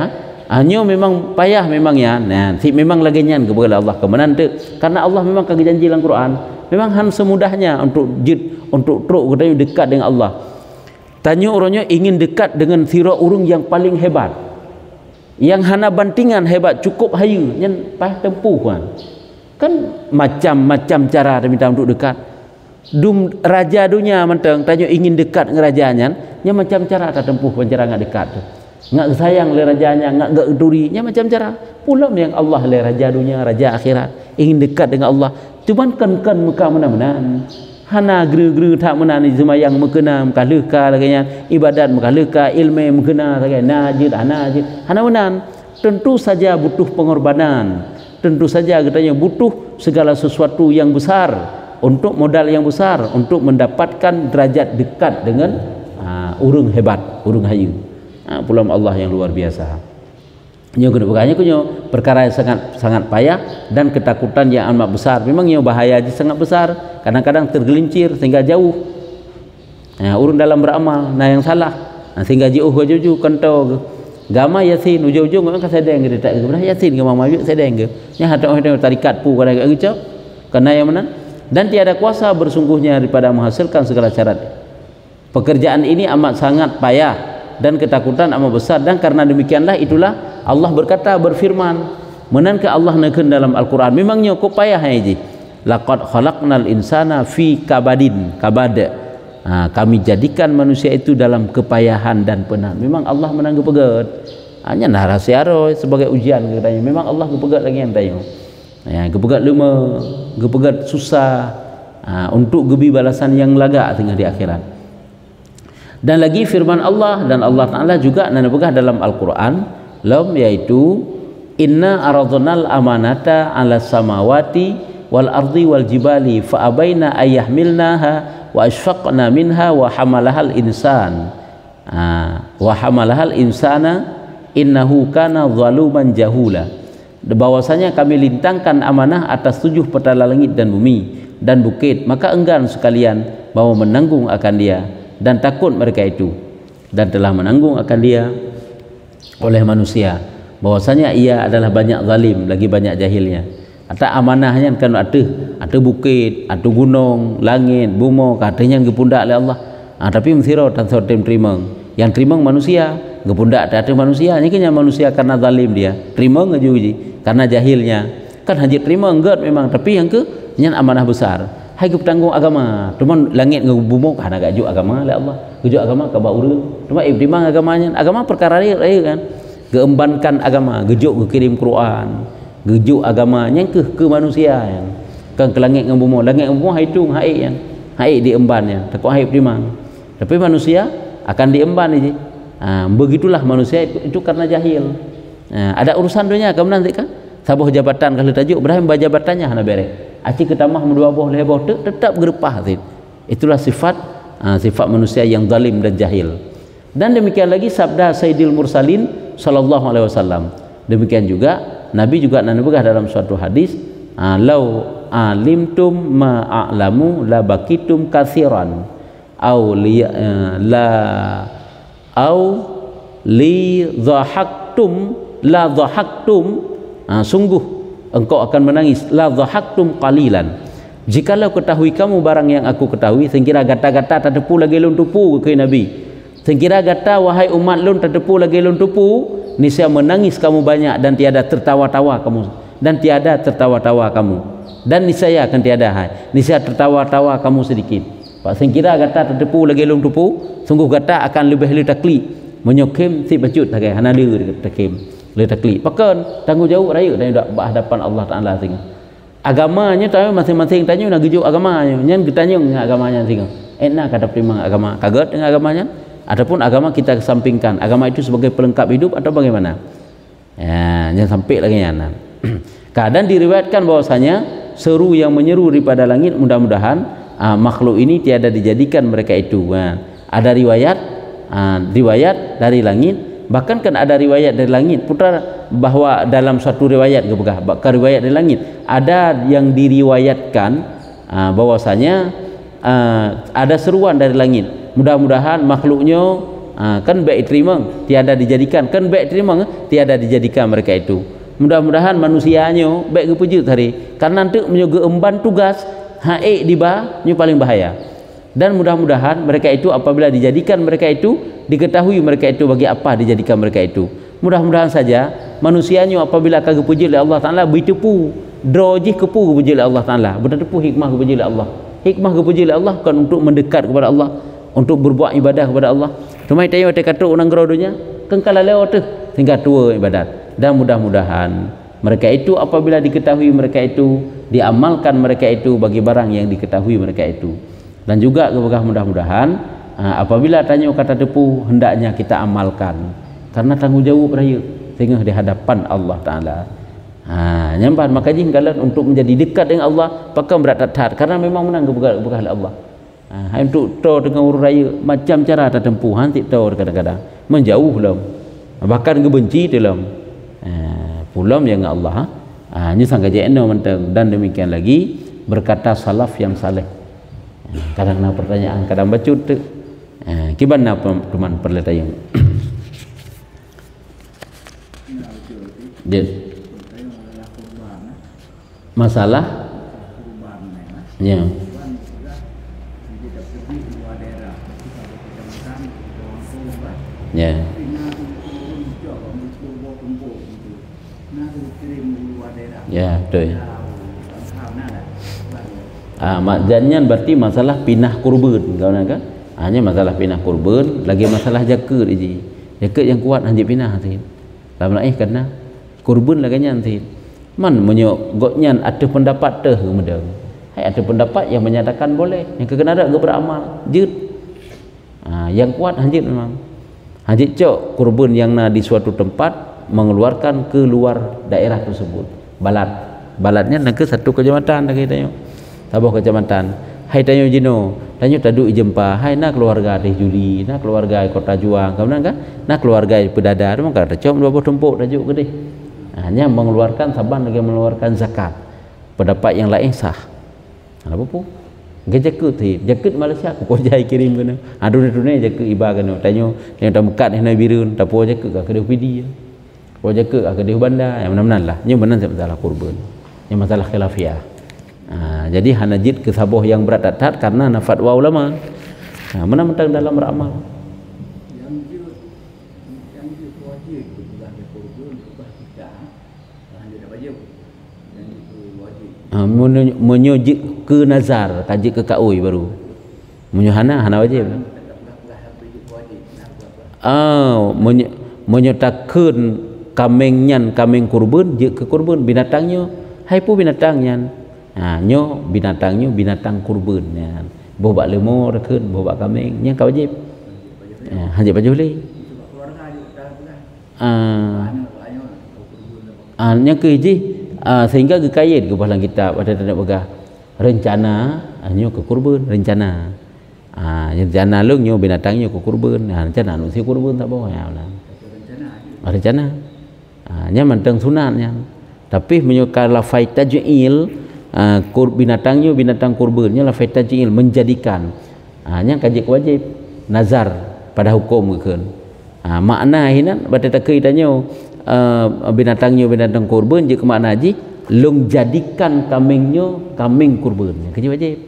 nyoh memang payah memangnya memang lagi nyan kepada Allah kemenan tu karena Allah memang kagak janji dalam Quran memang han semudahnya untuk teruk katanya dekat dengan Allah. Tanya orangnya ingin dekat dengan sirah urung yang paling hebat yang hana bantingan hebat cukup hayu yang payah tempuh kan macam-macam cara dia minta untuk dekat raja dunia mentang tanya ingin dekat dengan rajanya nya macam cara tak tempuh pencara ngak dekat tu ngak sayang le rajanya ngak duri nya macam cara pula yang Allah le raja dunia raja akhirat ingin dekat dengan Allah cuman kan muka mana-mana hana gru-gru tak menani semayang mekena mekaluka laganya ibadat mekaluka ilmu mekena laganya najid hana menan tentu saja butuh pengorbanan tentu saja katanya butuh segala sesuatu yang besar untuk modal yang besar untuk mendapatkan derajat dekat dengan urung hebat urung hayu pulang Allah yang luar biasa perkara yang sangat payah dan ketakutan yang amat besar memang yang bahaya sangat besar kadang-kadang tergelincir sehingga jauh urun dalam beramal yang salah sehingga jauh kentau gama yasin ujung-ujung memang sedeng ke tak ke yasin ke mama sedeng ke nya ada orang tarikat pu kada ke karena yang mana dan tiada kuasa bersungguhnya daripada menghasilkan segala syarat pekerjaan ini amat sangat payah dan ketakutan amat besar dan karena demikianlah itulah Allah berfirman menankah Allah neken dalam Al-Quran memangnya kok payah haji laqad khalaqnal insana fi kabadin kami jadikan manusia itu dalam kepayahan dan penat memang Allah menang gepegat hanya narasi aro sebagai ujian katanya memang Allah gepegat lagi yang tayo gepegat luma gepegat susah untuk gebi balasan yang laga tinggal di akhirat dan lagi firman Allah dan Allah Ta'ala juga nanabegah dalam Al-Quran yaitu inna aradnal amanata ala samawati wal ardi wal jibali fa abaina ayyahmilnaha wa ashfaqna minha wa hamalahal insana innahu kana zaluman jahula bahwasanya kami lintangkan amanah atas 7 petala langit dan bumi dan bukit maka enggan sekalian bahwa menanggung akan dia dan takut mereka itu dan telah menanggung akan dia oleh manusia bahwasanya ia adalah banyak zalim lagi banyak jahilnya atau amanahnya kan ada bukit ada gunung langit bumi katanya gepundak oleh Allah tapi mensiro tan sotem trimeng yang trimeng manusia gepundak ada manusia nyaknya manusia karena zalim dia trimeng ajuji karena jahilnya kan haji trimeng enggak memang tapi yang ke nyan amanah besar hai tanggung agama cuman langit ngebumuk kana gaju agama oleh Allah gaju agama ka baureuh cuma ibtimang agamanya agama perkara dia kan geembankan agama gejuk kirim Quran gejuk agamanya ke manusia kan ke langit ngebumuk hitung hai kan hai diembannya takut hai ibtimang tapi manusia akan diemban aja begitulah manusia itu karena jahil ada urusan dunia kamu nanti kan sabuh jabatan kalau tajuk Ibrahim jabatannya hana bere aci ketamah mendua boh leboh tetap gerepah itulah sifat manusia yang zalim dan jahil dan demikian lagi sabda Sayyidil Mursalin sallallahu alaihi wasallam demikian juga Nabi juga nanabegah dalam suatu hadis lau alimtum ma a'lamu la bakitum katsiran au li dhahaktum la dhahaktum sungguh engkau akan menangis la dhahaktum qalilan jikalau ketahui kamu barang yang aku ketahui sengkira gata-gata tadepu lagi lun tupu ke Nabi sengkira gata wahai umat lun tadepu lagi lun tupu niscaya menangis kamu banyak dan tiada tertawa-tawa kamu dan niscaya akan tiada niscaya tertawa-tawa kamu sedikit pak sengkira gata tadepu lagi lun tupu sungguh gata akan lebih takli menyokem si bacut tagai hana lir takem le takli pakan tangguh jauh raya dan dak hadapan Allah Taala sing agamanya tahu masing-masing tanya nak gejuk agamanya nyan ditanya agamanya sing enak kada terima agama kaget dengan agamanya adapun agama kita kesampingkan agama itu sebagai pelengkap hidup atau bagaimana jangan sampai lagi nyan kadang diriwayatkan bahwasanya seru yang menyeru daripada langit mudah-mudahan makhluk ini tiada dijadikan mereka itu Ada riwayat dari langit, bahkan kan ada riwayat dari langit putra bahwa dalam suatu riwayat bahkan riwayat dari langit ada yang diriwayatkan bahwasanya ada seruan dari langit, mudah-mudahan makhluknya kan baik terima tiada dijadikan, kan baik terima tiada dijadikan mereka itu, mudah-mudahan manusianya baik kepuji hari karena nanti menyoga emban tugas haik diba nya paling bahaya, dan mudah-mudahan mereka itu apabila dijadikan mereka itu diketahui mereka itu bagi apa dijadikan mereka itu. Mudah-mudahan saja manusianya apabila kagak puji oleh Allah Ta'ala bertepu drojih kepu kepuji oleh Allah Ta'ala, bertepu hikmah kepuji oleh Allah. Hikmah kepuji oleh Allah bukan untuk mendekat kepada Allah, untuk berbuat ibadah kepada Allah. Cuma itu yang kata orang gerodonya kengkala lewat tu hingga tua ibadat. Dan mudah-mudahan mereka itu apabila diketahui mereka itu diamalkan mereka itu bagi barang yang diketahui mereka itu. Dan juga mudah-mudahan apabila tanya kata tepu hendaknya kita amalkan karena tanggung jawab raya sehingga di hadapan Allah Ta'ala. Nyampan maka jinggalan untuk menjadi dekat dengan Allah pakai berat-berat karena memang menang keberkah Allah. Untuk tahu dengan urut raya macam cara tertempuh nanti tahu kadang-kadang menjauh dalam bahkan kebenci dalam pulam yang Allah ini sangka jeno menteng. Dan demikian lagi berkata salaf yang saleh, kadang nak pertanyaan kadang bacut gimana teman perletayang masalah ya ya ya betul. Maknanya berarti masalah pindah kurban kawan kan, hanya masalah pindah kurban lagi masalah jaket ini, jaket yang kuat hanya pindah nanti dalam lain karena kurban lagi nanti man menyogoknya ada pendapat teh kemudian ada pendapat yang menyatakan boleh, yang kena ada beramal jut yang kuat hanya memang hanya cok kurban yang di suatu tempat mengeluarkan ke luar daerah tersebut balatnya ke satu kecamatan lagi tanya tabuh kecamatan hai tanya jino tanya tadu ijempa hai nak keluarga deh Juli nak keluarga Kota Juang kemudian kan nak keluarga Pedadar maka cok dua tempuk tajuk gede hanya mengeluarkan saban lagi mengeluarkan zakat pendapat yang lain sah apa pun jaket Malaysia aku jai kirim kena dunia jaket iba kena tanya yang tak mekat yang birun tak po jaket ke dia pidi po jaket ke dia bandar yang mana-mana lah ini benar masalah kurban ini masalah khilafiyah. Jadi hanajid kesaboh yang berat tat karena fatwa ulama menang-menang dalam beramal menyujud ke nazar kaji ke kaui baru menyuhana hana wajib menyatakan kameng kurban je ke kurban binatangnya hai pu binatangnya nyo binatang kurban ya boh bak lemur rekeun boh bak kameng nya ka wajib hanya baju le nya ke ji sehingga ke kait ke dalam kitab ada tanda begah rencana nyo ke kurban rencana rencana leung nyo binatangnya ke kurban rencana nu si kurban tak bawa ya rencana nya manteng sunatnya tapi menyukai lafai taj'il binatang kurbannya lafai taj'il menjadikan nya kaji wajib nazar pada hukum keun makna hinan bata takei tanyo binatang kurban je ke makna haji long jadikan kameng kurban kaji wajib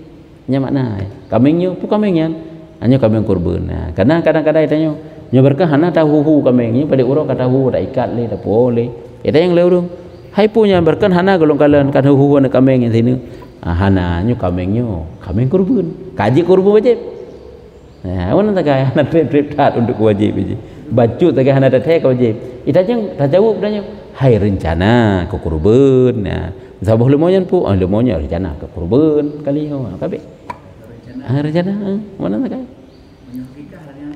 nya makna kamengnya pu kamengnya hanya kameng kurban karena kadang-kadang tanyo nya berkah hana tahu kamengnya pada urang kata tahu dak ikat le tak boleh eta yang leurung hai punya berkan hana golong-kalan kan huhuan kameng yang sini hana nyu kameng kurban kaji kurban wajib mana tak kaya hana trip tat untuk wajib je baju tak kaya hana teteh wajib ita jeng tak jawab tanya hai rencana ke kurban sabah lemonyan pu lemonnya rencana ke kurban kali kabe rencana mana tak kaya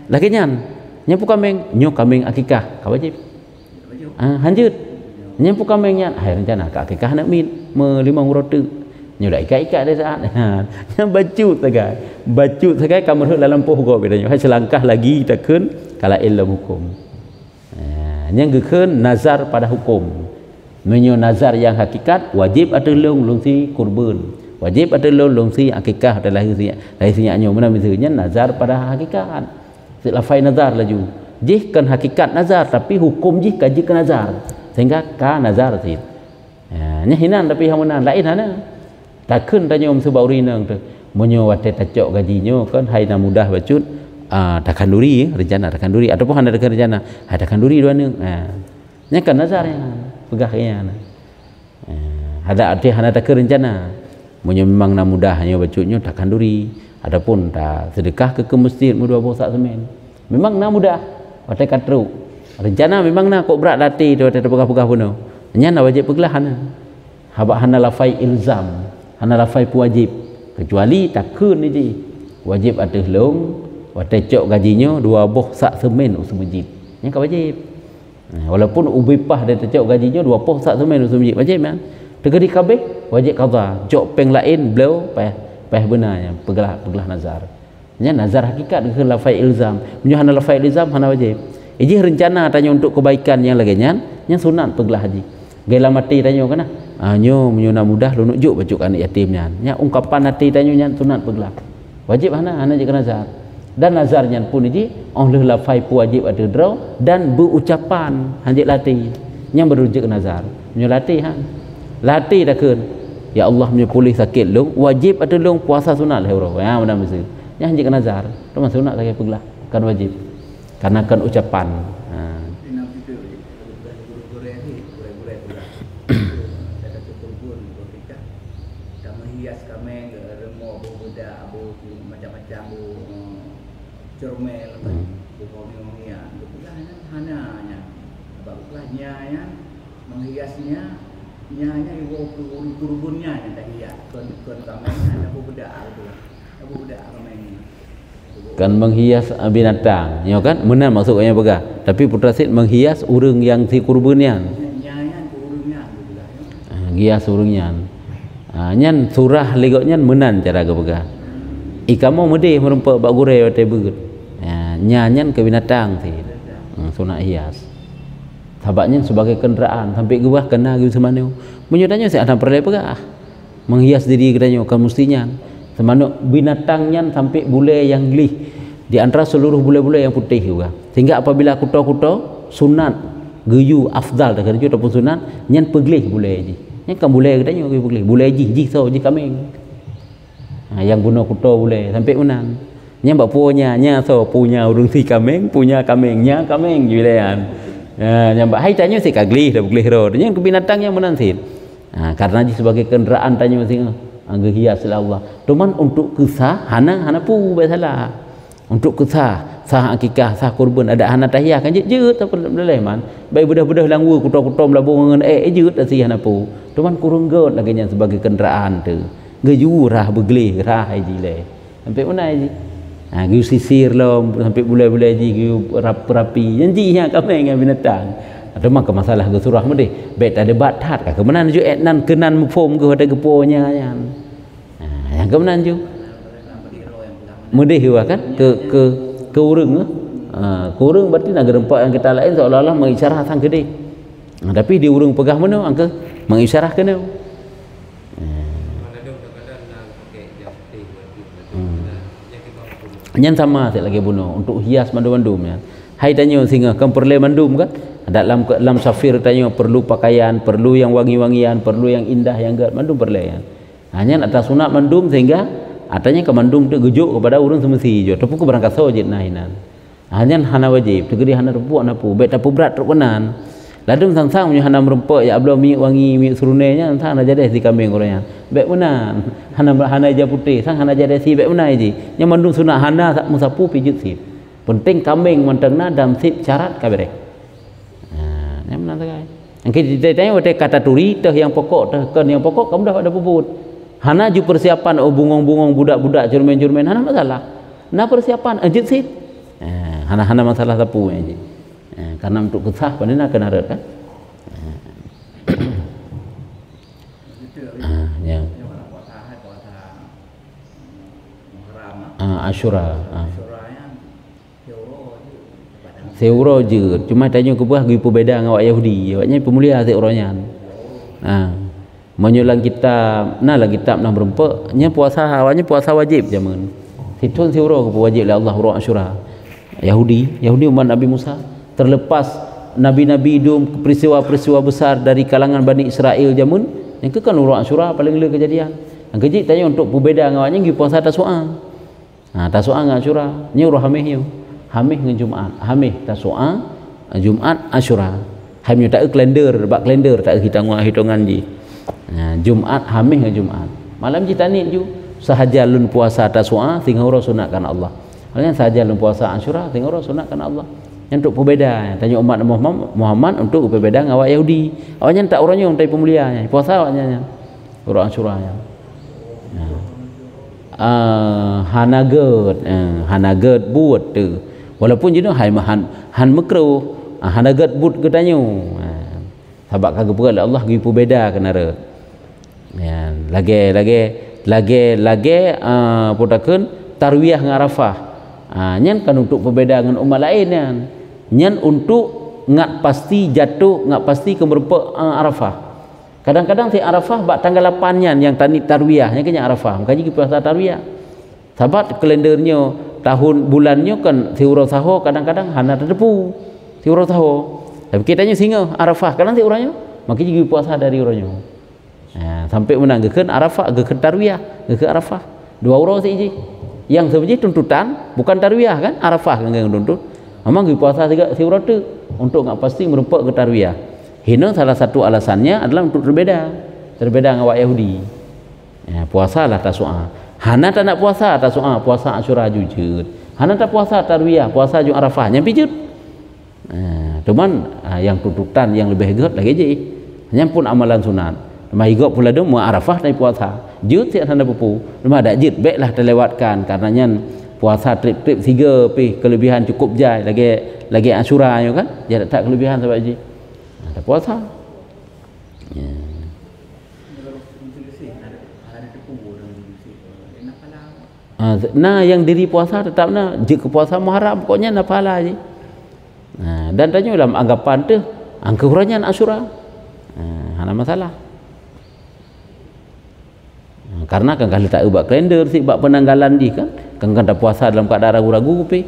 lagi nyan pu kameng akikah ka wajib hanjut nyempu kamengnya hai rencana ka akikah nak min 5 huruf tu nyo dak ikat-ikat dia saat yang bacut sagai kamu dalam poh go bedanya hai selangkah lagi takun kala ilmu hukum yang gekeun nazar pada hukum menyo nazar yang hakikat wajib ada long si kurban wajib ada long si akikah adalah lahir nyo mana misalnya nazar pada hakikat lafai nazar laju jih kan hakikat nazar tapi hukum jih kaji ke nazar sehingga ka nazar sih nya hinan tapi hamunan lain hana takun tanyo sebauri nang tu menyo wate tacok gajinya kan hai na mudah bacut takan duri rencana takan duri ataupun hana ada rencana takan duri dua nang nya kan nazar yang pegahnya ada arti hana takun rencana menyo memang na mudahnya bacutnya takan duri adapun tak sedekah ke masjid mu 2 bosak semen memang na mudah wate katru rencana memang na kok berat latih tu wate pegah-pegah puno nya na wajib peglah hana haba hana lafai ilzam hana lafai wajib kecuali takun ni wajib ada long wate cok gajinya 2 boh sak semen usul masjid nya ka wajib walaupun ubipah dia cok gajinya 2 boh sak semen usul masjid wajib kan tegadi kabeh wajib qada cok peng lain beliau peh benarnya peglah nazar nya nazar hakikat ke lafai ilzam menyo hana lafai ilzam hana wajib iji rencana tanya untuk kebaikan yang lagi nya sunat peglah haji gela mati tanya kana nyo menyo na mudah lu nunjuk bacuk anak yatim nya ungkapan hati tanya nya sunat peglah wajib hana je nazar dan nazarnya pun iji oleh lafai wajib ada draw dan berucapan hanjit latih nya berujuk nazar menyo latih latih takun ya Allah menyo pulih sakit lu wajib ada lu puasa sunat lah bro mana mesti nya hanjit nazar teman sunat lagi peglah kan wajib karena kan ucapan cermel bukan hananya bagusnya ya menghiasnya nyanya ibu kurubunnya yang tak hias kon kamenya ada budak kamenya kan menghias binatang nyo kan menan maksudnya begah tapi putra sid menghias urang yang si kurbunnya nyanya urangnya hias urangnya nyan surah ligotnya menan cara ke begah ikamo medih merempak bak gurei wate begut nyanyan ke binatang sih sunat hias sahabatnya sebagai kenderaan sampai gua kena gitu semana menyudahnya saya ada perle pegah menghias diri katanya kan mestinya semana binatangnya sampai bule yang lih di antara seluruh bule-bule yang putih juga sehingga apabila kuto-kuto sunat geyu afdal dengan itu ataupun sunat nyan peglih bule ji nyan kan bule katanya peglih bule ji so ji kameng yang guna kuto bule sampai menang nya mbak punya nya so punya urung si kameng punya kamengnya kameng julean nya mbak hai tanya si kagli dah beglih ro nya ke binatangnya menan sih karena sebagai kenderaan tanya sih angge hias Allah cuman untuk kesah hana pu salah untuk kesah sah akikah sah kurban ada hana tahiyah kan jeut apa boleh man baik budah-budah langwu kuto-kuto melabung ngan jeut asi hana pu cuman kurang got lagi nya sebagai kenderaan tu gejurah beglih rah jile sampai mana ji giu sisir lo sampai bulai-bulai ji giu rapi janjinya kami dengan binatang ada mak masalah ke surah mede bet ada batat ka kemenan ju etnan kenan mufom ke ada geponya yan yang kemenan ju mede hiwa kan ke urang ke urang berarti negara empat yang kita lain seolah-olah mengisyarah sang gede tapi di urang pegah mana angke mengisyarah kena nyan sama saya lagi bunuh untuk hias mandum-mandum ya hai tanya singa kan perlu mandum kan dalam safir tanya perlu pakaian perlu yang wangi-wangian perlu yang indah yang gak mandum perlu ya hanya atas sunat mandum sehingga atanya ke mandum tu gejuk kepada orang semesti jo tapi ku berangkat sojit nahinan hanya hana wajib tegedi hana repuak napu bet tapu berat terkenan ladung sang-sang punya hana merempak ya belum minyak wangi minyak surunenya sang hana jadi si kambing orangnya bet menan hana aja putih sang hana jadi si bet menan ji yang mandung sunat hana tak musapu pijut si penting kambing mantengna dalam sip syarat kabeh yang menan sagai yang kita tanya wate kata turi teh yang pokok teh kan yang pokok kamu dah ada puput hana ju persiapan bungong-bungong budak-budak jurmen-jurmen hana masalah na persiapan ajit sip hana masalah sapu ji karena untuk kesah pandina kena ada kan ya Asyura. Asyuranya Seuro je. Cuma tanya ke buah gipu beda dengan awak Yahudi. Awaknya pemulia seuronya. Menyulang kitab, lah kitab nah berempat, nya puasa awaknya puasa wajib zaman. Situn seuro ke wajib oleh Allah urang Asyura. Yahudi umat Nabi Musa terlepas nabi-nabi hidup peristiwa-peristiwa besar dari kalangan Bani Israel zaman, yang ke kan urang Asyura paling le kejadian. Yang kejik tanya untuk berbeza dengan awaknya gi puasa Tasu'a. Tasu'a dengan Asyura, nya urang hamih hamih dengan Jumaat, hamih Tasu'a, Jumaat Asyura. Hamnya tak kalender, bak kalender tak hitungan ji. Jumaat hamih dengan Jumaat. Malam kita ni ju sahaja lun puasa Tasu'a tinggal urang sunatkan Allah. Hanya sahaja lun puasa Asyura tinggal urang sunatkan Allah. Yang untuk berbeza, tanya umat Muhammad untuk berbeza dengan awak Yahudi. Awaknya tak orangnya untuk pemulianya, puasa awaknya urang Asyuranya. Hanaget buat tu. Walaupun jenuh han makruh, hanaget buat ke tanyo. Sebab kagak berat Allah gi berbeza kenara. Lagi podakeun tarwiyah dengan Arafah. Nyan kan untuk berbeza dengan umat lain kan. Nyan untuk ngat pasti jatuh, ngat pasti keberapa Arafah. Kadang-kadang si Arafah bak tanggal 8 nyan yang tani tarwiyah nya kenya Arafah. Makanya kita puasa tarwiyah. Sahabat kalendernya tahun bulannya kan siuro saho kadang-kadang hana terdepu. Siuro saho. Tapi kitanya singa Arafah kadang si urangnya makanya kita puasa dari urangnya. Sampai menanggakeun Arafah ke tarwiyah, ke Arafah. 2 urang siji. Yang sebenarnya tuntutan bukan tarwiyah kan, Arafah kan yang tuntut. Memang kita puasa juga siuro tu untuk nggak pasti merupakan ke tarwiyah. Hina salah satu alasannya adalah untuk berbeza dengan awak Yahudi. Puasalah Tasu'a. Hana tak nak puasa Tasu'a, puasa Asyura jujur. Hana tak puasa tarwiyah, puasa ju Arafah nya pijut. Cuman yang tuntutan yang lebih hebat lagi je. Hanya pun amalan sunat. Mai gok pula tu mu Arafah dan puasa. Jut tiada tanda pupu. Cuma ada jit baiklah terlewatkan karena nyan puasa trip-trip 3 pi kelebihan cukup jai lagi Asyura nya kan. Dia tak kelebihan sebab je. Ada puasa. Nah yang diri puasa tetap nak jika puasa Muharram pokoknya nak pahala je. Dan tanya dalam anggapan tu angka urangnya Asyura. Hana masalah. Karena kan kalau tak ubah kalender si bab penanggalan di kan tak puasa dalam keadaan ragu-ragu pi.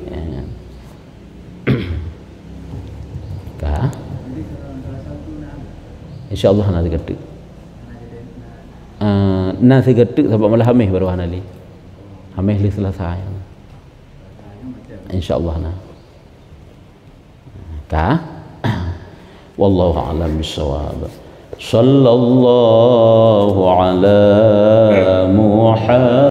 Kah? Insyaallah nanti getuk. Nasi getuk sebab malah hamih baru hanali. Hamih li selesai. Insyaallah nah. Kah? Wallahu a'lam bissawab. Sallallahu ala Muhammad